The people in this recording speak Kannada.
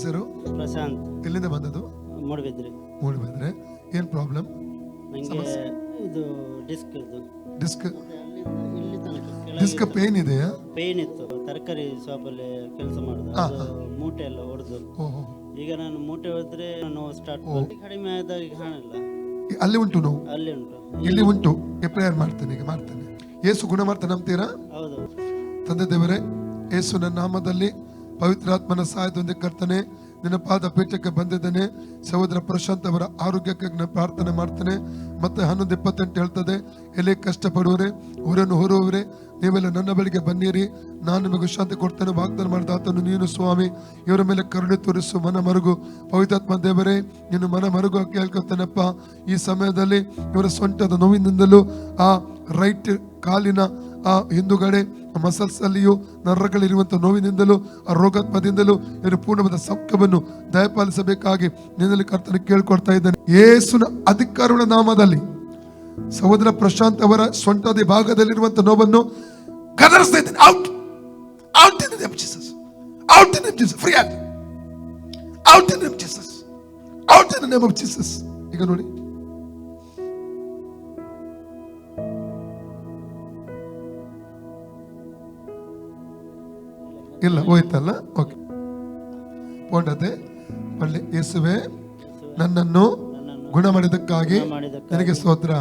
ಹೆಸರು? ಪ್ರಶಾಂತ್. ಎಲ್ಲಿಂದ ಬಂದದ್ದು? ಮೂಡಬಿದ್ರೆ. ಏನ್ ಪ್ರಾಬ್ಲಮ್? ನಂಗೆ ಇದು ಡಿಸ್ಕ್ ಡಿಸ್ಕ್ ಇಲ್ಲಿ ತನಕ ಡಿಸ್ಕ್ ಪೇನ್ ಇದೆಯಾ? ಪೇನ್ ಇತ್ತು. ತರಕಾರಿ ಶಾಪಲ್ಲಿ ಕೆಲಸ ಮಾಡುದು, ಅದು ಮೂಟೆ ಎಲ್ಲ ಹೊಡೆದು. ಈಗ ನಾನು ಮೂಟೆ ಹೊಡೆದ್ರೆ ನೋವು ಸ್ಟಾರ್ಟ್ ಕಡಿಮೆ ಆದಾಗ ಕಾಣಲ್ಲ. ಅಲ್ಲಿ ಉಂಟು ನೋವು? ಅಲ್ಲಿ ಉಂಟು, ಇಲ್ಲಿ ಉಂಟು. ಪ್ರೇಯರ್ ಮಾಡ್ತೇನೆ, ಈಗ ಮಾಡ್ತೇನೆ. ಯೇಸು ಗುಣ ಮಾಡ್ತಾನೆ ನಂಬ್ತೀರಾ? ಹೌದು. ತಂದೆ ದೇವರೇ, ಯೇಸುವಿನ ನಾಮದಲ್ಲಿ ಪವಿತ್ರಾತ್ಮನ ಸಹಾಯದೊಂದಿಗೆ ಕರ್ತನೆ ನಿನ್ನ ಪಾದ ಪೀಠಕ್ಕೆ ಬಂದಿದ್ದೇನೆ. ಸಹೋದರ ಪ್ರಶಾಂತ್ ಅವರ ಆರೋಗ್ಯಕ್ಕೆ ನಾನು ಪ್ರಾರ್ಥನೆ ಮಾಡ್ತೇನೆ. ಮತ್ತೆ 11:28 ಹೇಳ್ತದೆ, ಎಲೆ ಕಷ್ಟಪಡುವರೆ ಊರನ್ನು ಹೊರುವವರೇ ನೀವೆಲ್ಲ ನನ್ನ ಬಳಿಗೆ ಬನ್ನಿರಿ, ನಾನು ನಿಮಗೆ ಶಾಂತಿ ಕೊಡ್ತೇನೆ. ವಾಗ್ದಾನ ಮಾಡಿದ ಆತನು ನೀನು ಸ್ವಾಮಿ. ಇವರ ಮೇಲೆ ಕರುಣೆ ತೋರಿಸು, ಮನ ಮರುಗು. ಪವಿತ್ರಾತ್ಮ ದೇವರೇ, ನೀನು ಮನ ಮರುಗು ಕೇಳ್ಕೊತೇನಪ್ಪ. ಈ ಸಮಯದಲ್ಲಿ ಇವರ ಸೊಂಟದ ನೋವಿನಿಂದಲೂ ಆ ರೈಟ್ ಕಾಲಿನ ಆ ಹಿಂದುಗಡೆ ಮಸಲ್ಸ್ ಅಲ್ಲಿಯೂ ನರಗಳಿರುವಂತಹ ನೋವಿನಿಂದಲೂ ಆ ರೋಗಾತ್ಮದಿಂದಲೂ ಇವರು ಪೂರ್ಣವಾದ ಸೌಖ್ಯವನ್ನು ದಯಪಾಲಿಸಬೇಕಾಗಿ ನಿನ್ನಲ್ಲಿ ಕರ್ತನೆ ಕೇಳ್ಕೊಡ್ತಾ ಇದ್ದೇನೆ. ಯೇಸುವಿನ ಅಧಿಕಾರಗಳ ನಾಮದಲ್ಲಿ ಸಹೋದರ ಪ್ರಶಾಂತ್ ಅವರ ಸೊಂಟದ ಭಾಗದಲ್ಲಿರುವಂತಹ ನೋವನ್ನು ಕದರಿಸ್ತಾ ಇದ್ದೇನೆ. Out out in the name of Jesus. Out in the name of Jesus. Free ಆಗಿ out in the name of Jesus. Out in the name of Jesus. ಈಗ ನೋಡಿ, ಇಲ್ಲ ಹೋಯ್ತಲ್ಲ. ಓಕೆ, ಪೋಂಡತೆ ಒಳ್ಳೆ. ಯೇಸುವೆ, ನನ್ನನ್ನು ಗುಣ ಮಾಡಿದ್ದಕ್ಕಾಗಿ ನಿನಗೆ ಸ್ತೋತ್ರ.